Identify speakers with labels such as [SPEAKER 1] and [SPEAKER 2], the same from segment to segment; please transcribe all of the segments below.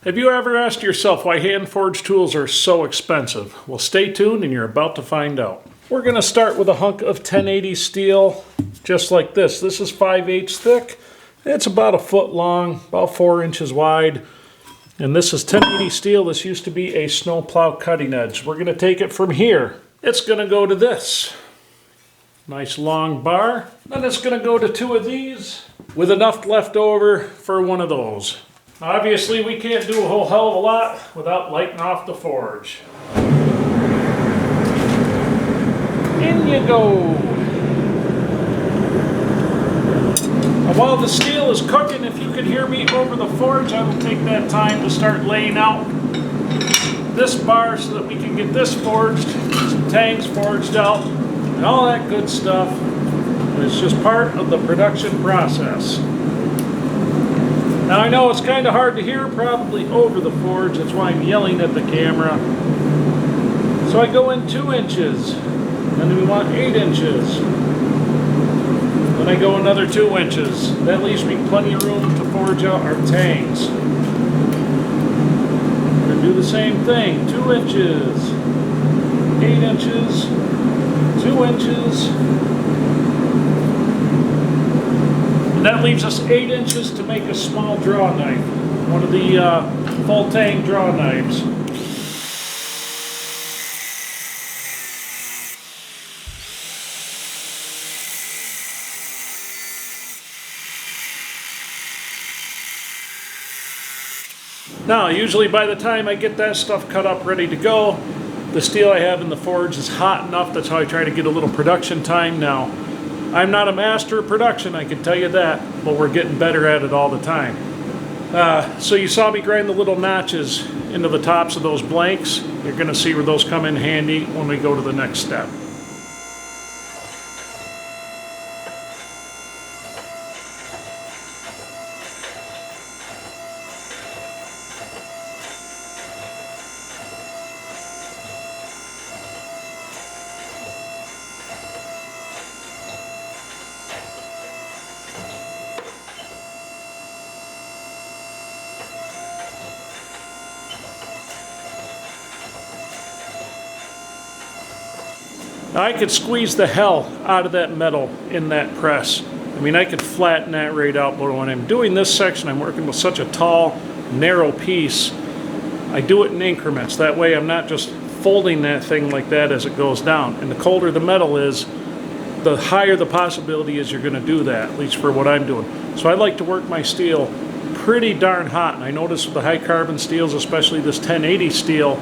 [SPEAKER 1] Have you ever asked yourself why hand-forged tools are so expensive? Well, stay tuned and you're about to find out. We're going to start with a hunk of 1080 steel, just like this. This is 5/8 thick. It's about a foot long, about 4 inches wide. And this is 1080 steel. This used to be a snowplow cutting edge. We're going to take it from here. It's going to go to this. Nice long bar. Then it's going to go to 2 of these with enough left over for one of those. Obviously, we can't do a whole hell of a lot without lighting off the forge. In you go. Now, while the steel is cooking, if you can hear me over the forge, I will take that time to start laying out this bar so that we can get this forged, some tanks forged out, and all that good stuff. And it's just part of the production process. Now I know it's kind of hard to hear probably over the forge, that's why I'm yelling at the camera. So I go in 2 inches, then we want 8 inches. Then I go another 2 inches. That leaves me plenty of room to forge out our tanks. I'm going to do the same thing, 2 inches, 8 inches, 2 inches. And that leaves us 8 inches to make a small draw knife. One of the full tang draw knives. Now, usually by the time I get that stuff cut up ready to go, the steel I have in the forge is hot enough. That's how I try to get a little production time now. I'm not a master of production, I can tell you that, but we're getting better at it all the time. So you saw me grind the little notches into the tops of those blanks. You're going to see where those come in handy when we go to the next step. Now I could squeeze the hell out of that metal in that press. I mean, I could flatten that right out, but when I'm doing this section, I'm working with such a tall, narrow piece. I do it in increments. That way I'm not just folding that thing like that as it goes down. And the colder the metal is, the higher the possibility is you're going to do that, at least for what I'm doing. So I like to work my steel pretty darn hot. And I notice with the high carbon steels, especially this 1080 steel,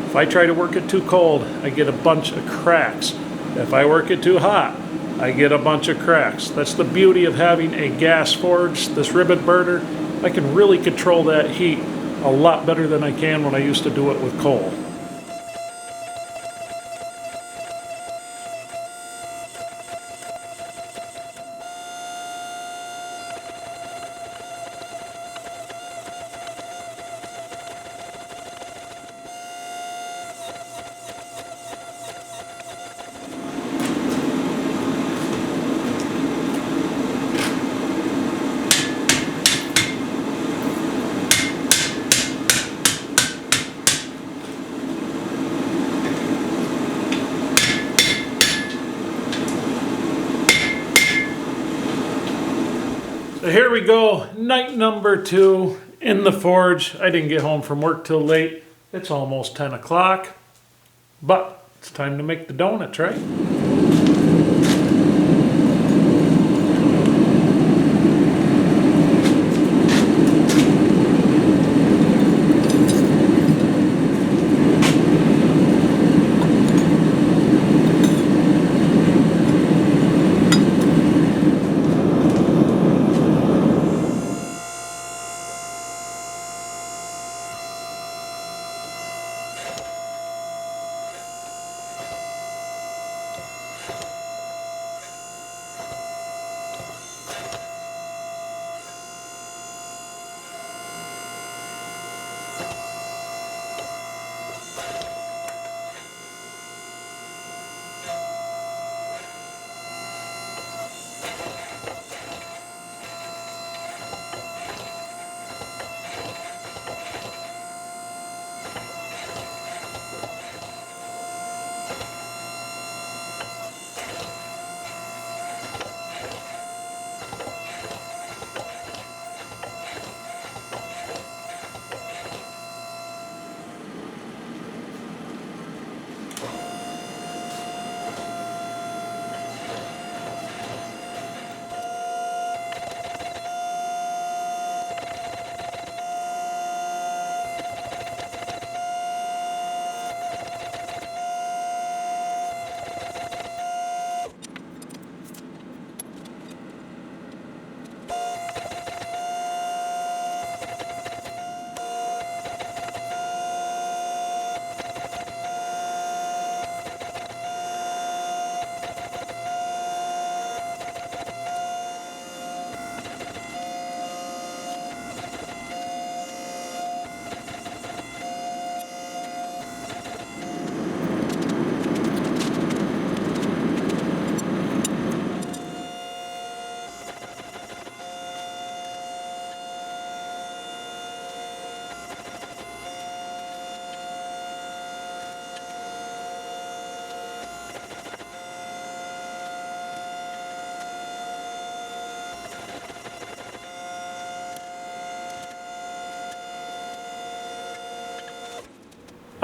[SPEAKER 1] if I try to work it too cold, I get a bunch of cracks. If I work it too hot, I get a bunch of cracks. That's the beauty of having a gas forge, this rivet burner. I can really control that heat a lot better than I can when I used to do it with coal. So here we go, night number 2 in the forge. I didn't get home from work till late. It's almost 10 o'clock, but it's time to make the donuts, right?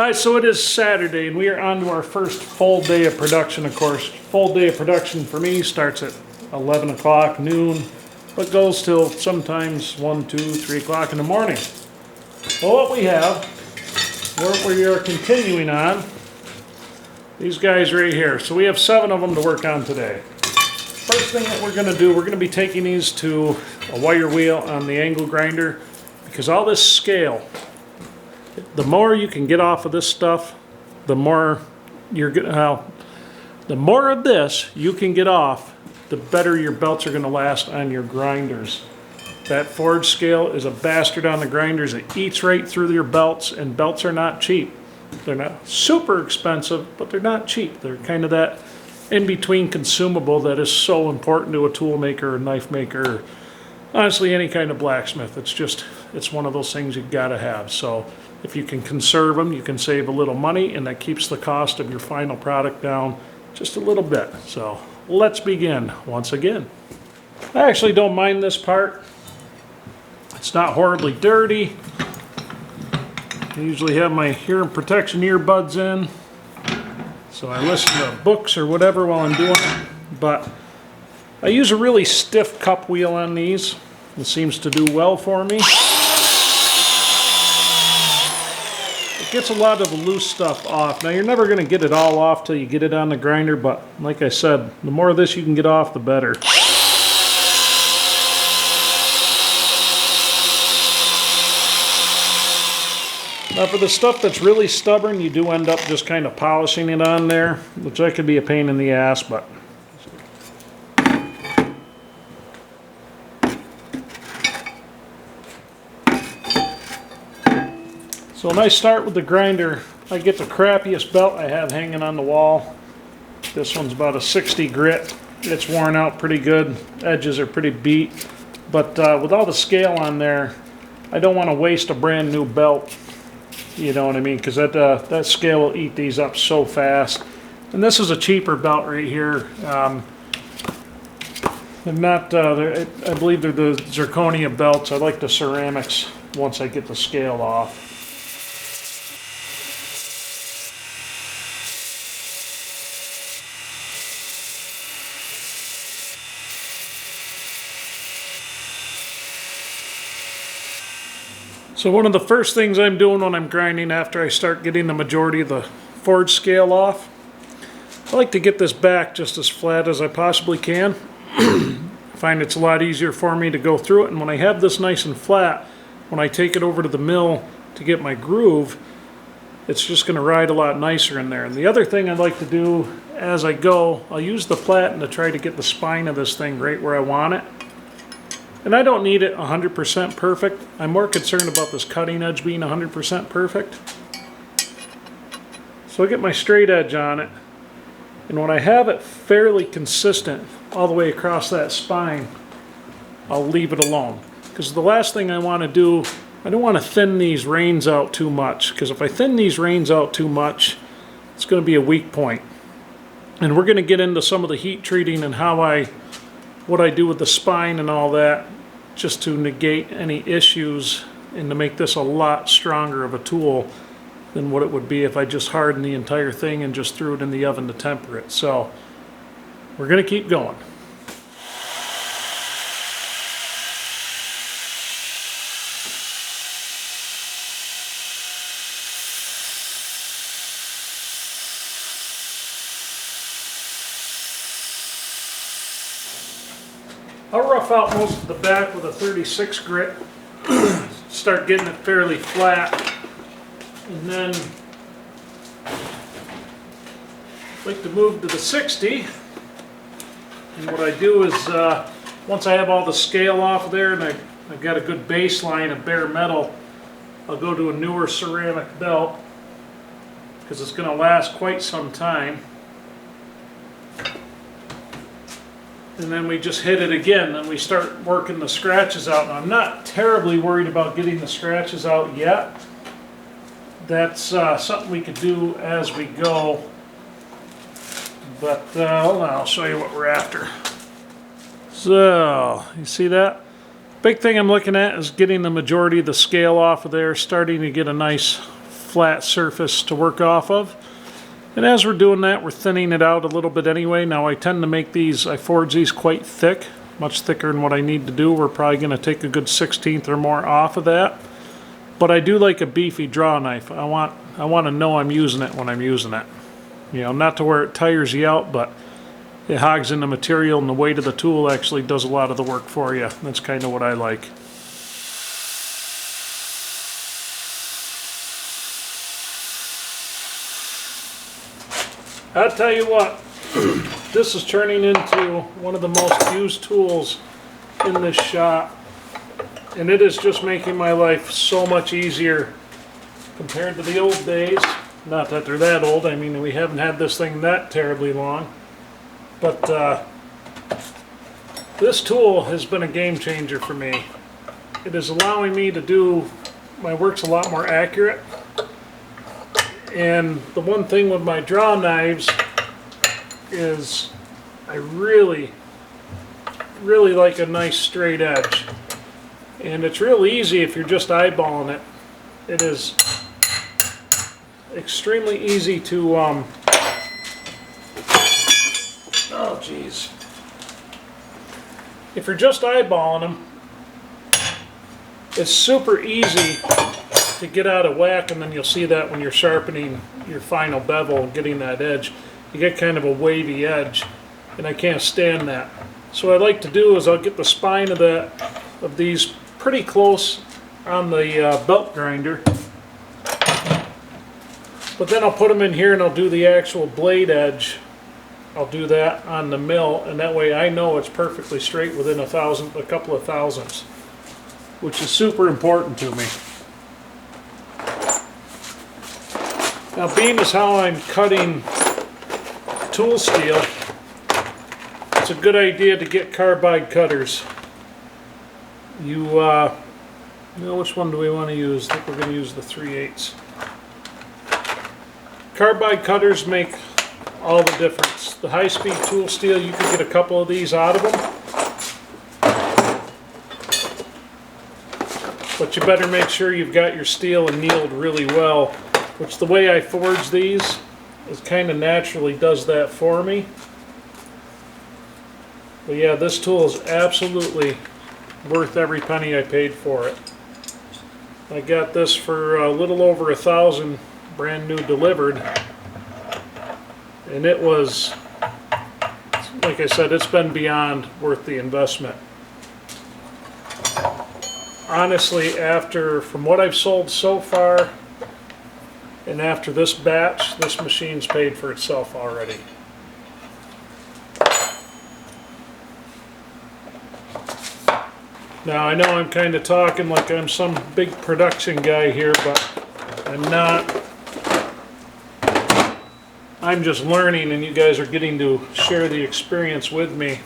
[SPEAKER 1] Alright, so it is Saturday and we are on to our first full day of production, of course. Full day of production for me starts at 11 o'clock, noon, but goes till sometimes 1, 2, 3 o'clock in the morning. Well, what we have, what we are continuing on, these guys right here. So we have 7 of them to work on today. First thing that we're going to do, we're going to be taking these to a wire wheel on the angle grinder, because all this scale, the more you can get off of this stuff, the more you're gonna, the more of this you can get off, the better your belts are going to last on your grinders. That forge scale is a bastard on the grinders. It eats right through your belts, and belts are not cheap. They're not super expensive, but they're not cheap. They're kind of that in-between consumable that is so important to a tool maker or knife maker, or honestly any kind of blacksmith. It's one of those things you've got to have. So if you can conserve them, you can save a little money, and that keeps the cost of your final product down just a little bit. So let's begin once again. I actually don't mind this part. It's not horribly dirty. I usually have my hearing protection earbuds in, so I listen to books or whatever while I'm doing it. But I use a really stiff cup wheel on these. It seems to do well for me. It gets a lot of the loose stuff off. Now, you're never going to get it all off till you get it on the grinder, but like I said, the more of this you can get off, the better. Now, for the stuff that's really stubborn, you do end up just kind of polishing it on there, which that could be a pain in the ass, but so when I start with the grinder, I get the crappiest belt I have hanging on the wall. This one's about a 60 grit. It's worn out pretty good. Edges are pretty beat. But with all the scale on there, I don't want to waste a brand new belt. You know what I mean? Because that scale will eat these up so fast. And this is a cheaper belt right here. They're not, I believe they're the zirconia belts. I like the ceramics once I get the scale off. So one of the first things I'm doing when I'm grinding after I start getting the majority of the forge scale off, I like to get this back just as flat as I possibly can. I find it's a lot easier for me to go through it, and when I have this nice and flat, when I take it over to the mill to get my groove, it's just going to ride a lot nicer in there. And the other thing I like to do as I go, I'll use the platen to try to get the spine of this thing right where I want it. And I don't need it 100% perfect. I'm more concerned about this cutting edge being 100% perfect. So I get my straight edge on it. And when I have it fairly consistent all the way across that spine, I'll leave it alone. Because the last thing I want to do, I don't want to thin these reins out too much. Because if I thin these reins out too much, it's going to be a weak point. And we're going to get into some of the heat treating and what I do with the spine and all that, just to negate any issues and to make this a lot stronger of a tool than what it would be if I just hardened the entire thing and just threw it in the oven to temper it. So we're going to keep going. I'll rough out most of the back with a 36 grit, start getting it fairly flat, and then I like to move to the 60, and what I do is once I have all the scale off there and I've got a good baseline of bare metal, I'll go to a newer ceramic belt because it's going to last quite some time. And then we just hit it again, then we start working the scratches out. And I'm not terribly worried about getting the scratches out yet. That's something we could do as we go. But hold on, I'll show you what we're after. So, you see that? Big thing I'm looking at is getting the majority of the scale off of there, starting to get a nice flat surface to work off of. And as we're doing that, we're thinning it out a little bit anyway. Now I tend to make these, I forge these quite thick, much thicker than what I need to do. We're probably going to take a good 1/16 or more off of that. But I do like a beefy draw knife. I want to know I'm using it when I'm using it. You know, not to where it tires you out, but it hogs in the material, and the weight of the tool actually does a lot of the work for you. That's kind of what I like. I'll tell you what, this is turning into one of the most used tools in this shop, and it is just making my life so much easier compared to the old days. Not that they're that old, I mean, we haven't had this thing that terribly long, but this tool has been a game changer for me. It is allowing me to do my work's a lot more accurate. And the one thing with my draw knives is I really like a nice straight edge. And it's real easy if you're just eyeballing it. It is extremely easy to, oh geez. If you're just eyeballing them, it's super easy to get out of whack, and then you'll see that when you're sharpening your final bevel and getting that edge, you get kind of a wavy edge, and I can't stand that. So what I like to do is I'll get the spine of these pretty close on the belt grinder, but then I'll put them in here and I'll do the actual blade edge. I'll do that on the mill, and that way I know it's perfectly straight within a couple of thousandths, which is super important to me. Now, being as how I'm cutting tool steel, it's a good idea to get carbide cutters. You know, which one do we want to use? I think we're going to use the 3/8. Carbide cutters make all the difference. The high-speed tool steel, you can get a couple of these out of them, but you better make sure you've got your steel annealed really well. Which the way I forge these, it kind of naturally does that for me. But yeah, this tool is absolutely worth every penny I paid for it. I got this for a little over $1,000, brand new delivered. And it was, like I said, it's been beyond worth the investment. Honestly, from what I've sold so far, and after this batch, this machine's paid for itself already. Now I know I'm kind of talking like I'm some big production guy here, but I'm not. I'm just learning, and you guys are getting to share the experience with me.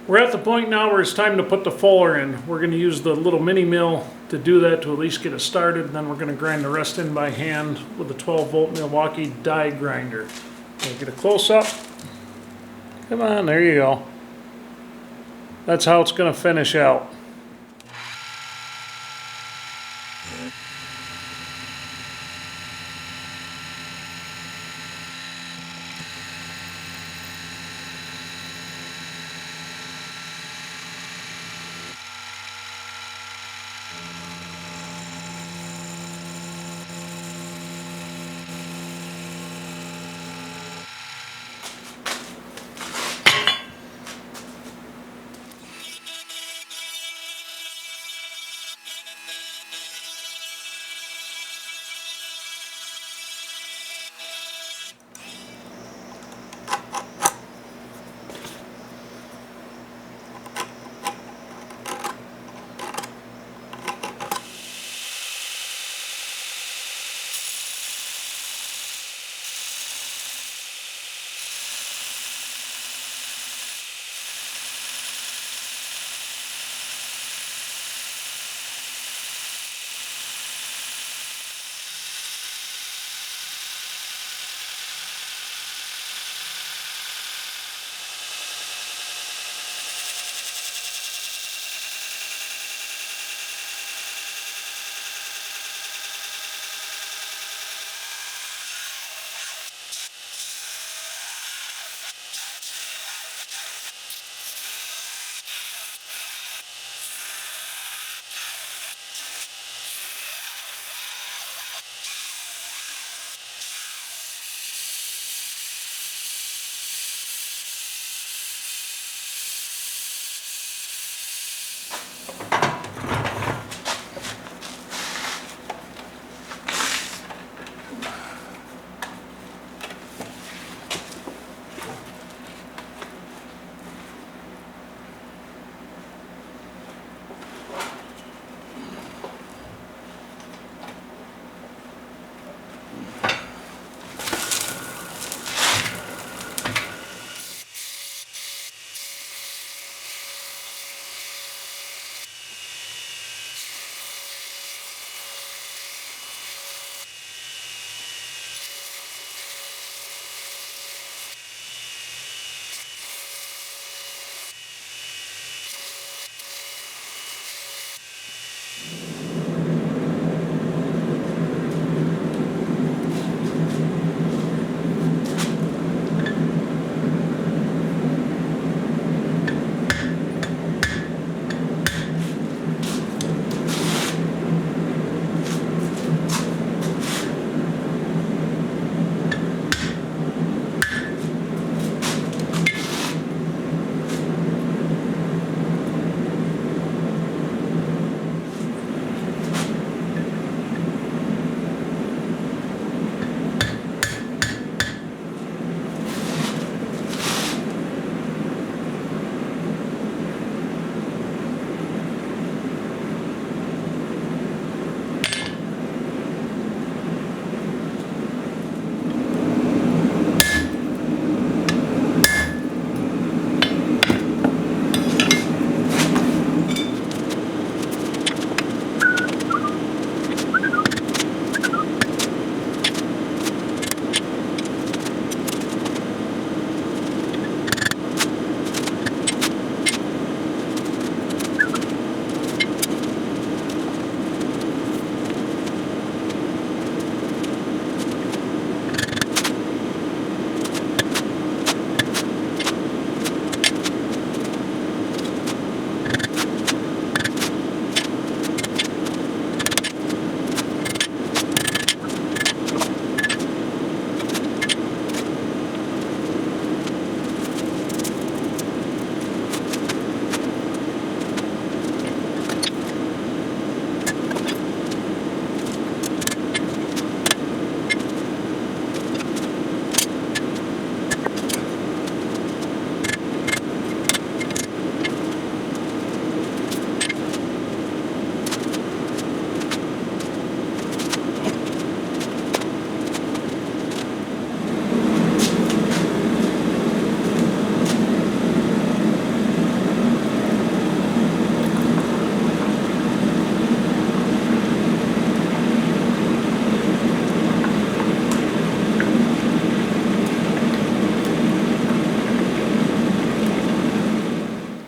[SPEAKER 1] We're at the point now where it's time to put the fuller in. We're going to use the little mini mill to do that, to at least get it started, and then we're going to grind the rest in by hand with a 12-volt Milwaukee die grinder. Get a close-up. Come on, there you go. That's how it's going to finish out.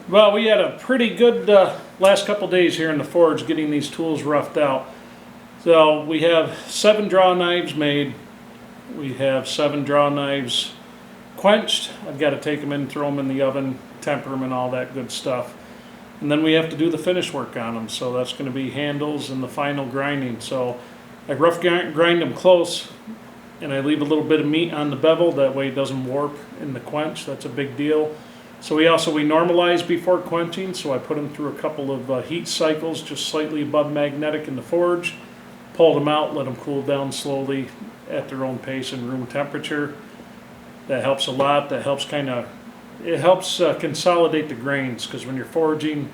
[SPEAKER 1] Well, we had a pretty good last couple days here in the forge getting these tools roughed out. So we have 7 draw knives made. We have 7 draw knives quenched. I've got to take them in, throw them in the oven, temper them and all that good stuff. And then we have to do the finish work on them. So that's going to be handles and the final grinding. So I rough grind them close and I leave a little bit of meat on the bevel. That way it doesn't warp in the quench. That's a big deal. So we normalize before quenching, so I put them through a couple of heat cycles just slightly above magnetic in the forge, pulled them out, let them cool down slowly at their own pace and room temperature. That helps a lot. That helps consolidate the grains, because when you're forging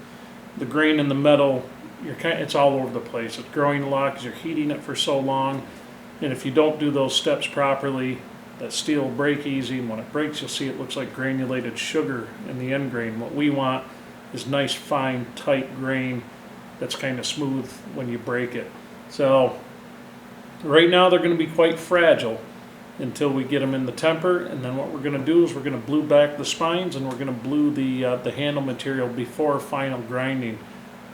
[SPEAKER 1] the grain in the metal, it's all over the place. It's growing a lot because you're heating it for so long, and if you don't do those steps properly, that steel will break easy, and when it breaks you'll see it looks like granulated sugar in the end grain. What we want is nice, fine, tight grain that's kind of smooth when you break it. So right now they're going to be quite fragile until we get them in the temper, and then what we're going to do is we're going to blue back the spines and we're going to blue the handle material before final grinding.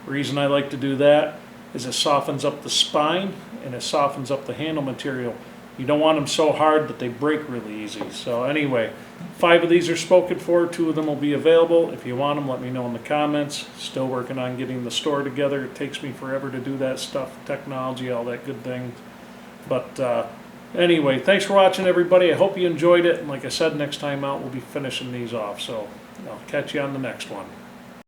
[SPEAKER 1] The reason I like to do that is it softens up the spine and it softens up the handle material. You don't want them so hard that they break really easy. So anyway, 5 of these are spoken for. 2 of them will be available. If you want them, let me know in the comments. Still working on getting the store together. It takes me forever to do that stuff, technology, all that good thing. But anyway, thanks for watching, everybody. I hope you enjoyed it. And like I said, next time out, we'll be finishing these off. So I'll catch you on the next one.